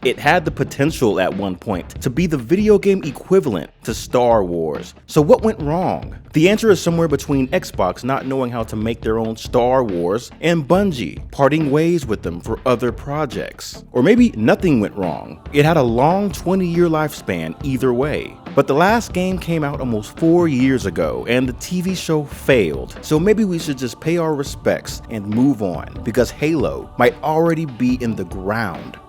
It had the potential at one point to be the video game equivalent to Star Wars. So what went wrong? The answer is somewhere between Xbox not knowing how to make their own Star Wars and Bungie parting ways with them for other projects. Or maybe nothing went wrong. It had a long 20-year lifespan either way. But the last game came out almost 4 years ago and the TV show failed. So maybe we should just pay our respects and move on, because Halo might already be in the ground.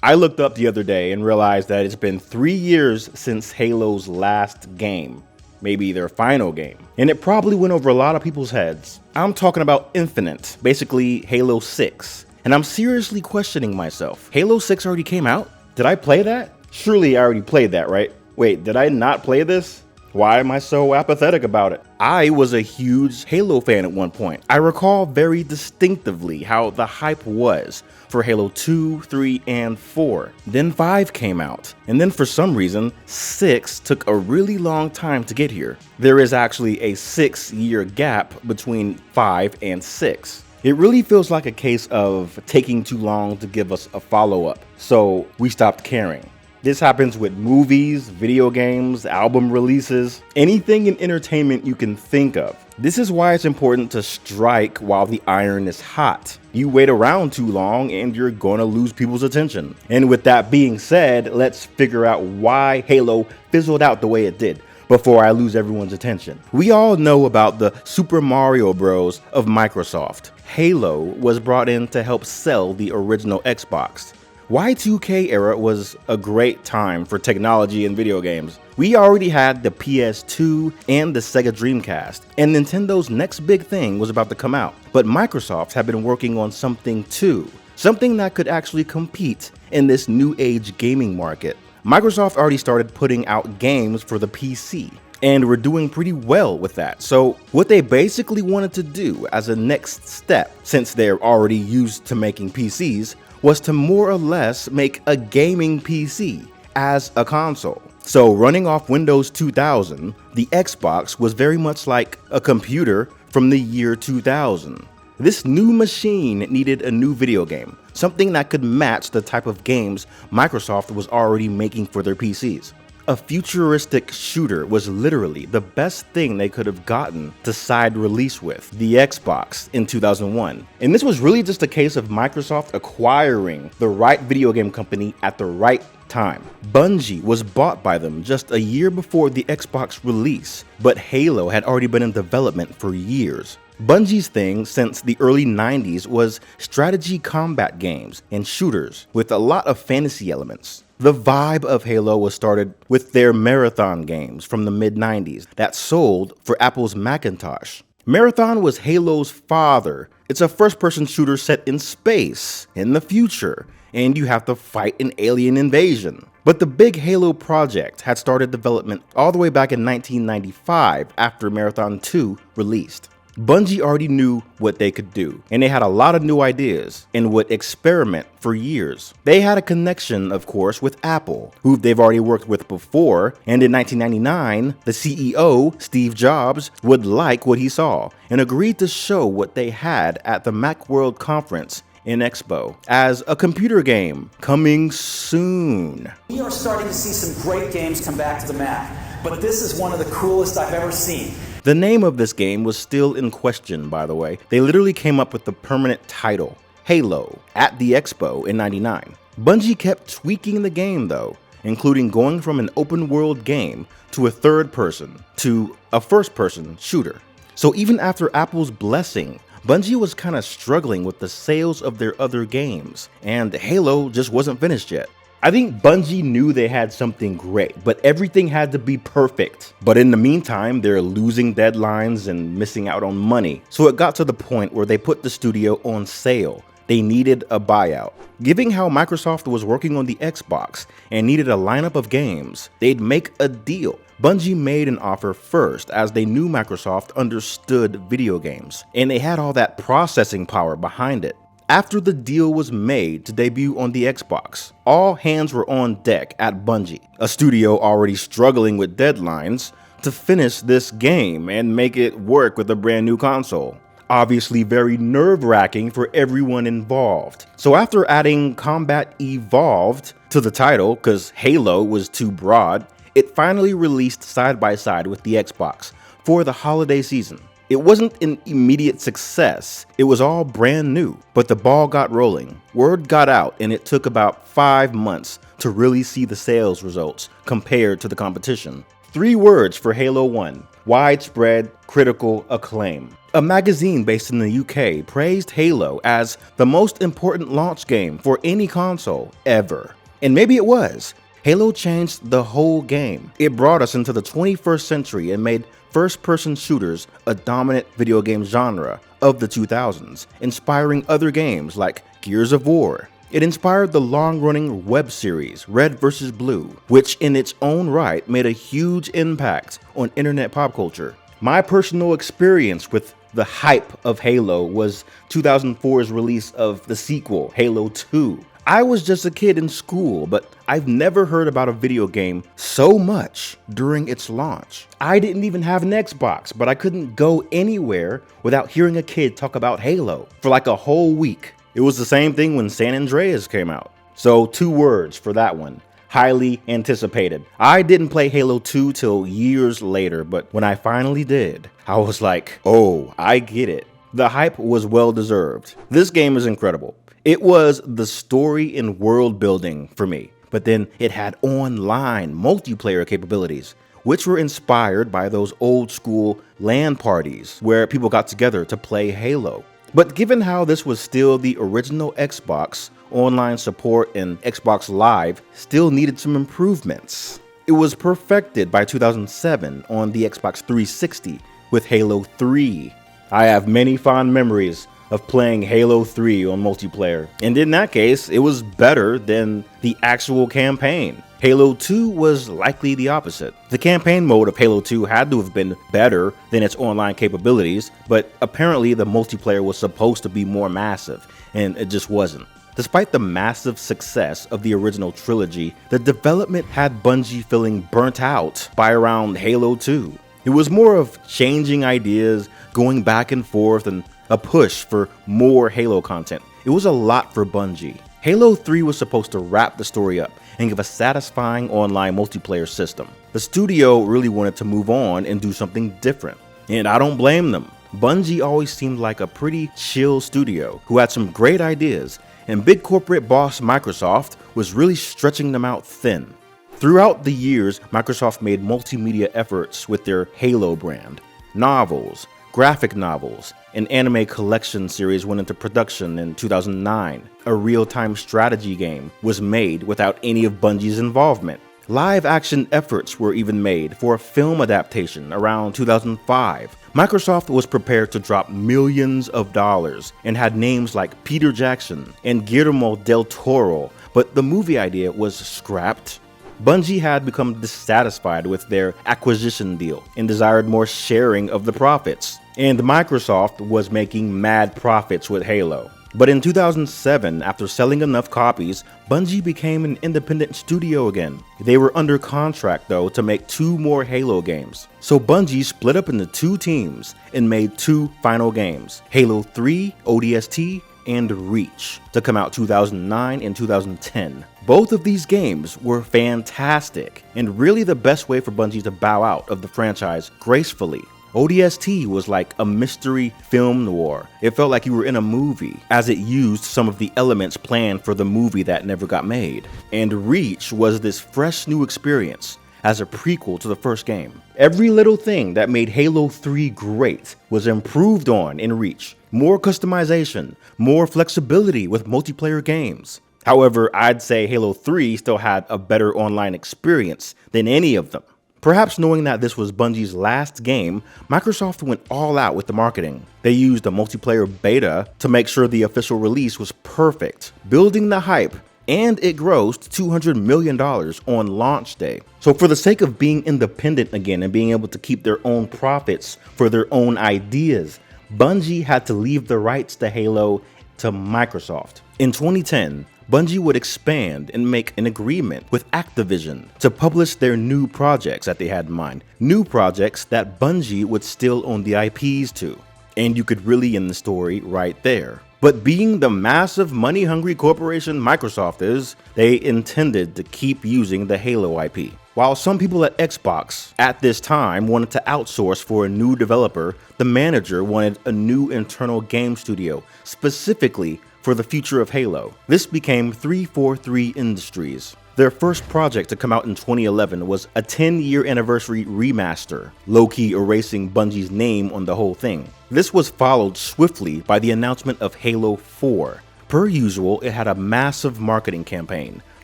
I looked up the other day and realized that it's been 3 years since Halo's last game, maybe their final game, and it probably went over a lot of people's heads. I'm talking about Infinite, basically Halo 6, and I'm seriously questioning myself. Halo 6 already came out? Did I play that? Surely I already played that, right? Wait, did I not play this? Why am I so apathetic about it? I was a huge Halo fan at one point. I recall very distinctively how the hype was for Halo 2, 3, and 4. Then 5 came out, and then for some reason, 6 took a really long time to get here. There is actually a 6-year gap between 5 and 6. It really feels like a case of taking too long to give us a follow-up, so we stopped caring. This happens with movies, video games, album releases, anything in entertainment you can think of. This is why it's important to strike while the iron is hot. You wait around too long and you're gonna lose people's attention. And with that being said, let's figure out why Halo fizzled out the way it did before I lose everyone's attention. We all know about the Super Mario Bros. Of Microsoft. Halo was brought in to help sell the original Xbox. Y2K era was a great time for technology and video games. We already had the PS2 and the Sega Dreamcast, and Nintendo's next big thing was about to come out. But Microsoft had been working on something too, something that could actually compete in this new age gaming market. Microsoft already started putting out games for the PC, and were doing pretty well with that. So what they basically wanted to do as a next step, since they're already used to making PCs, was to more or less make a gaming PC as a console. So running off Windows 2000, the Xbox was very much like a computer from the year 2000. This new machine needed a new video game, something that could match the type of games Microsoft was already making for their PCs. A futuristic shooter was literally the best thing they could have gotten to side release with the Xbox in 2001. And this was really just a case of Microsoft acquiring the right video game company at the right time. Bungie was bought by them just a year before the Xbox release, but Halo had already been in development for years. Bungie's thing since the early 90s was strategy combat games and shooters with a lot of fantasy elements. The vibe of Halo was started with their Marathon games from the mid-90s that sold for Apple's Macintosh. Marathon was Halo's father. It's a first-person shooter set in space, in the future, and you have to fight an alien invasion. But the big Halo project had started development all the way back in 1995 after Marathon 2 released. Bungie already knew what they could do, and they had a lot of new ideas and would experiment for years. They had a connection, of course, with Apple, who they've already worked with before, and in 1999, the CEO, Steve Jobs, would like what he saw and agreed to show what they had at the Macworld conference in Expo as a computer game coming soon. We are starting to see some great games come back to the Mac, but this is one of the coolest I've ever seen. The name of this game was still in question, by the way. They literally came up with the permanent title, Halo, at the Expo in '99. Bungie kept tweaking the game though, including going from an open world game to a third person to a first person shooter. So even after Apple's blessing, Bungie was kind of struggling with the sales of their other games, and Halo just wasn't finished yet. I think Bungie knew they had something great, but everything had to be perfect. But in the meantime, they're losing deadlines and missing out on money. So it got to the point where they put the studio on sale. They needed a buyout. Given how Microsoft was working on the Xbox and needed a lineup of games, they'd make a deal. Bungie made an offer first as they knew Microsoft understood video games, and they had all that processing power behind it. After the deal was made to debut on the Xbox, all hands were on deck at Bungie, a studio already struggling with deadlines to finish this game and make it work with a brand new console. obviously very nerve-wracking for everyone involved. So after adding Combat Evolved to the title, because Halo was too broad, it finally released side by side with the Xbox for the holiday season. It wasn't an immediate success, it was all brand new, but the ball got rolling, word got out, and it took about 5 months to really see the sales results compared to the competition. 3 words for Halo 1, widespread critical acclaim. A magazine based in the UK praised Halo as the most important launch game for any console ever. And maybe it was. Halo changed the whole game. It brought us into the 21st century and made first-person shooters a dominant video game genre of the 2000s, inspiring other games like Gears of War. It inspired the long-running web series Red vs. Blue, which in its own right made a huge impact on internet pop culture. My personal experience with the hype of Halo was 2004's release of the sequel, Halo 2. I was just a kid in school, but I've never heard about a video game so much during its launch. I didn't even have an Xbox, but I couldn't go anywhere without hearing a kid talk about Halo for like a whole week. It was the same thing when San Andreas came out. So 2 words for that one. Highly anticipated. I didn't play Halo 2 till years later, but when I finally did, I was like, oh, I get it. The hype was well deserved. This game is incredible. It was the story and world building for me, but then it had online multiplayer capabilities, which were inspired by those old school LAN parties where people got together to play Halo. But given how this was still the original Xbox, online support and Xbox Live still needed some improvements. It was perfected by 2007 on the Xbox 360 with Halo 3. I have many fond memories of playing Halo 3 on multiplayer, and in that case, it was better than the actual campaign. Halo 2 was likely the opposite. The campaign mode of Halo 2 had to have been better than its online capabilities, but apparently the multiplayer was supposed to be more massive, and it just wasn't. Despite the massive success of the original trilogy, the development had Bungie feeling burnt out by around Halo 2. It was more of changing ideas, going back and forth, and a push for more Halo content. It was a lot for Bungie. Halo 3 was supposed to wrap the story up and give a satisfying online multiplayer system. The studio really wanted to move on and do something different, and I don't blame them. Bungie always seemed like a pretty chill studio who had some great ideas, and big corporate boss Microsoft was really stretching them out thin. Throughout the years, Microsoft made multimedia efforts with their Halo brand. Novels, graphic novels, an anime collection series went into production in 2009. A real-time strategy game was made without any of Bungie's involvement. Live action efforts were even made for a film adaptation around 2005. Microsoft was prepared to drop millions of dollars and had names like Peter Jackson and Guillermo del Toro, but the movie idea was scrapped. Bungie had become dissatisfied with their acquisition deal and desired more sharing of the profits. And Microsoft was making mad profits with Halo. But in 2007, after selling enough copies, Bungie became an independent studio again. They were under contract though to make 2 more Halo games. So Bungie split up into 2 teams and made 2 final games, Halo 3 ODST and Reach, to come out 2009 and 2010. Both of these games were fantastic and really the best way for Bungie to bow out of the franchise gracefully. ODST was like a mystery film noir. It felt like you were in a movie, as it used some of the elements planned for the movie that never got made. And Reach was this fresh new experience as a prequel to the first game. Every little thing that made Halo 3 great was improved on in Reach. More customization, more flexibility with multiplayer games. However, I'd say Halo 3 still had a better online experience than any of them. Perhaps knowing that this was Bungie's last game, Microsoft went all out with the marketing. They used a multiplayer beta to make sure the official release was perfect, building the hype, and it grossed $200 million on launch day. So for the sake of being independent again and being able to keep their own profits for their own ideas, Bungie had to leave the rights to Halo to Microsoft. In 2010, Bungie would expand and make an agreement with Activision to publish their new projects that they had in mind. New projects that Bungie would still own the IPs to. and you could really end the story right there. But being the massive money-hungry corporation Microsoft is, they intended to keep using the Halo IP. While some people at Xbox at this time wanted to outsource for a new developer, the manager wanted a new internal game studio, specifically for the future of Halo. This became 343 Industries. Their first project to come out in 2011 was a 10-year anniversary remaster, low-key erasing Bungie's name on the whole thing. This was followed swiftly by the announcement of Halo 4. Per usual, it had a massive marketing campaign.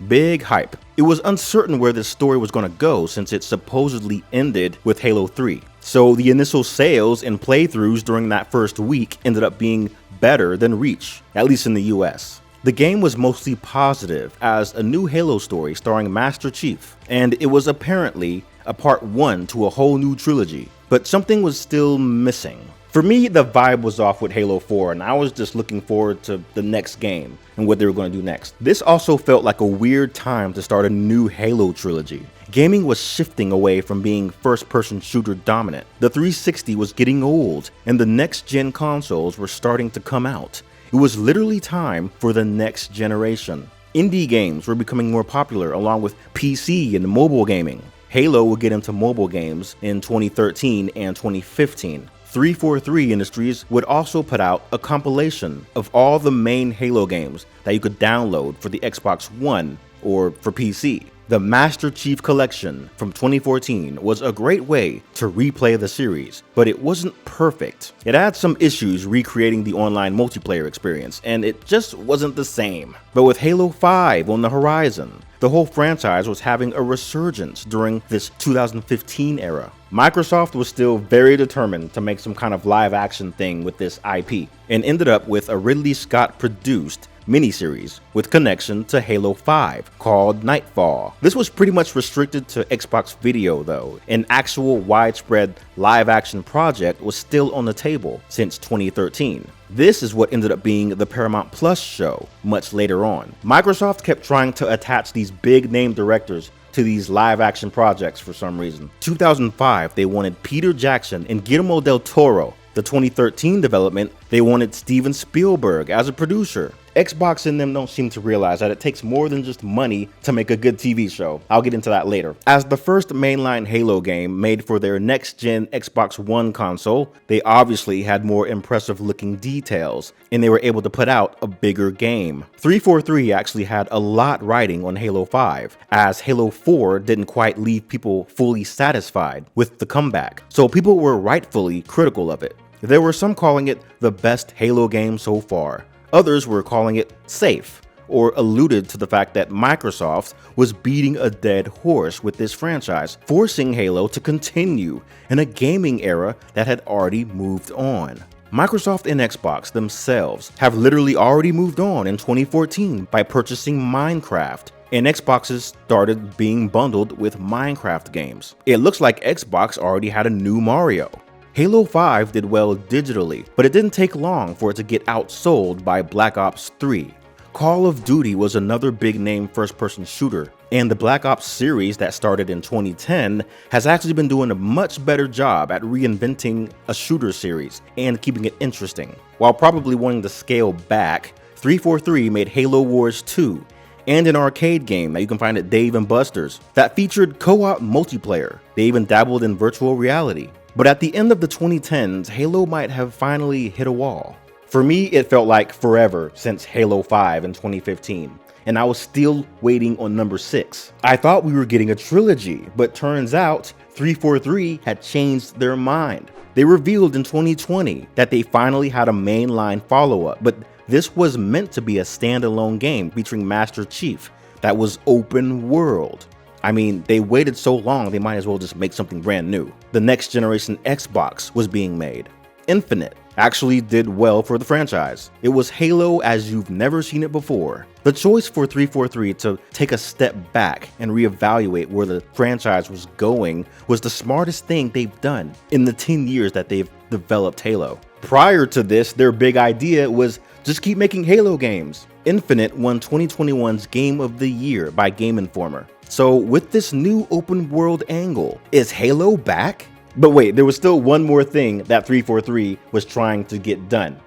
Big hype. It was uncertain where this story was going to go since it supposedly ended with Halo 3. So the initial sales and playthroughs during that first week ended up being better than Reach, at least in the US. The game was mostly positive as a new Halo story starring Master Chief, and it was apparently a part 1 to a whole new trilogy, but something was still missing. For me, the vibe was off with Halo 4, and I was just looking forward to the next game and what they were going to do next. This also felt like a weird time to start a new Halo trilogy. Gaming was shifting away from being first-person shooter dominant. The 360 was getting old, and the next-gen consoles were starting to come out. It was literally time for the next generation. Indie games were becoming more popular along with PC and mobile gaming. Halo would get into mobile games in 2013 and 2015. 343 Industries would also put out a compilation of all the main Halo games that you could download for the Xbox One or for PC. The Master Chief Collection from 2014 was a great way to replay the series, but it wasn't perfect. It had some issues recreating the online multiplayer experience, and it just wasn't the same. But with Halo 5 on the horizon, the whole franchise was having a resurgence during this 2015 era. Microsoft was still very determined to make some kind of live action thing with this IP, and ended up with a Ridley Scott produced miniseries with connection to Halo 5 called Nightfall. This was pretty much restricted to Xbox Video though. An actual widespread live action project was still on the table since 2013. This is what ended up being the Paramount Plus show much later on. Microsoft kept trying to attach these big name directors to these live action projects for some reason. 2005, they wanted Peter Jackson and Guillermo del Toro. The 2013 development, they wanted Steven Spielberg as a producer. Xbox and them don't seem to realize that it takes more than just money to make a good TV show. I'll get into that later. As the first mainline Halo game made for their next-gen Xbox One console, they obviously had more impressive looking details, and they were able to put out a bigger game. 343 actually had a lot riding on Halo 5, as Halo 4 didn't quite leave people fully satisfied with the comeback, so people were rightfully critical of it. There were some calling it the best Halo game so far. Others were calling it safe, or alluded to the fact that Microsoft was beating a dead horse with this franchise, forcing Halo to continue in a gaming era that had already moved on. Microsoft and Xbox themselves have literally already moved on in 2014 by purchasing Minecraft, and Xboxes started being bundled with Minecraft games. It looks like Xbox already had a new Mario. Halo 5 did well digitally, but it didn't take long for it to get outsold by Black Ops 3. Call of Duty was another big name first-person shooter, and the Black Ops series that started in 2010 has actually been doing a much better job at reinventing a shooter series and keeping it interesting. While probably wanting to scale back, 343 made Halo Wars 2, and an arcade game that you can find at Dave & Buster's that featured co-op multiplayer. They even dabbled in virtual reality. But at the end of the 2010s, Halo might have finally hit a wall. For me, it felt like forever since Halo 5 in 2015, and I was still waiting on number 6. I thought we were getting a trilogy, but turns out 343 had changed their mind. They revealed in 2020 that they finally had a mainline follow-up, but this was meant to be a standalone game featuring Master Chief that was open world. I mean, they waited so long, they might as well just make something brand new. The next generation Xbox was being made. Infinite actually did well for the franchise. It was Halo as you've never seen it before. The choice for 343 to take a step back and reevaluate where the franchise was going was the smartest thing they've done in the 10 years that they've developed Halo. Prior to this, their big idea was just keep making Halo games. Infinite won 2021's Game of the Year by Game Informer. So with this new open world angle, is Halo back? But wait, there was still one more thing that 343 was trying to get done.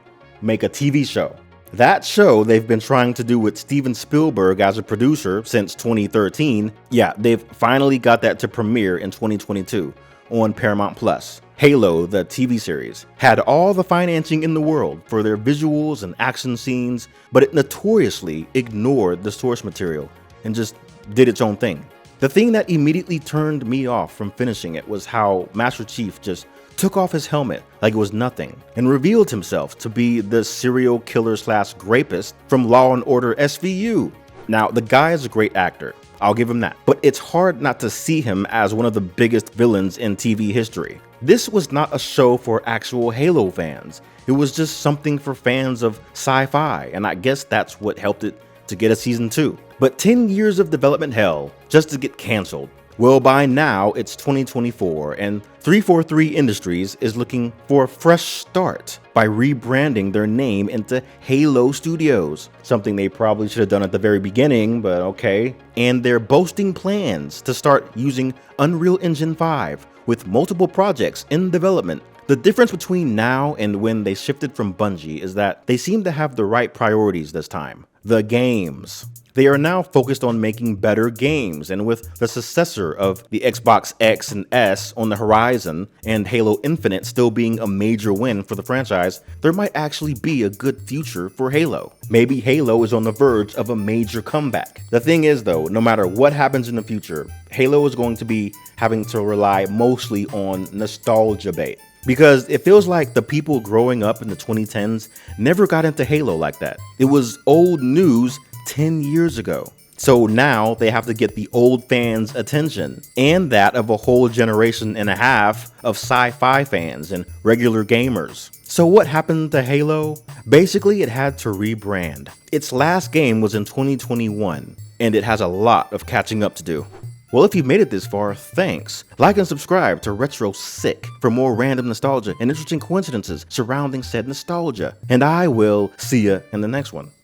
Make a TV show. That show they've been trying to do with Steven Spielberg as a producer since 2013. Yeah, they've finally got that to premiere in 2022 on Paramount Plus. Halo, the TV series, had all the financing in the world for their visuals and action scenes, but it notoriously ignored the source material and just did its own thing. The thing that immediately turned me off from finishing it was how Master Chief just took off his helmet like it was nothing and revealed himself to be the serial killer slash rapist from Law & Order SVU. Now, the guy is a great actor, I'll give him that, but it's hard not to see him as one of the biggest villains in TV history. This was not a show for actual Halo fans. It was just something for fans of sci-fi, and I guess that's what helped it to get a season 2. But 10 years of development hell just to get canceled. Well, by now it's 2024 and 343 Industries is looking for a fresh start by rebranding their name into Halo Studios, something they probably should have done at the very beginning, but okay. And they're boasting plans to start using Unreal Engine 5 with multiple projects in development. The difference between now and when they shifted from Bungie is that they seem to have the right priorities this time. The games. They are now focused on making better games, and with the successor of the Xbox X and S on the horizon, and Halo Infinite still being a major win for the franchise, there might actually be a good future for Halo. Maybe Halo is on the verge of a major comeback. The thing is though, no matter what happens in the future, Halo is going to be having to rely mostly on nostalgia bait. Because it feels like the people growing up in the 2010s never got into Halo like that. It was old news 10 years ago. So now they have to get the old fans' attention and that of a whole generation and a half of sci-fi fans and regular gamers. So what happened to Halo? Basically, it had to rebrand. Its last game was in 2021, and it has a lot of catching up to do. Well, if you've made it this far, thanks. Like and subscribe to Retro Sick for more random nostalgia and interesting coincidences surrounding said nostalgia. And I will see ya in the next one.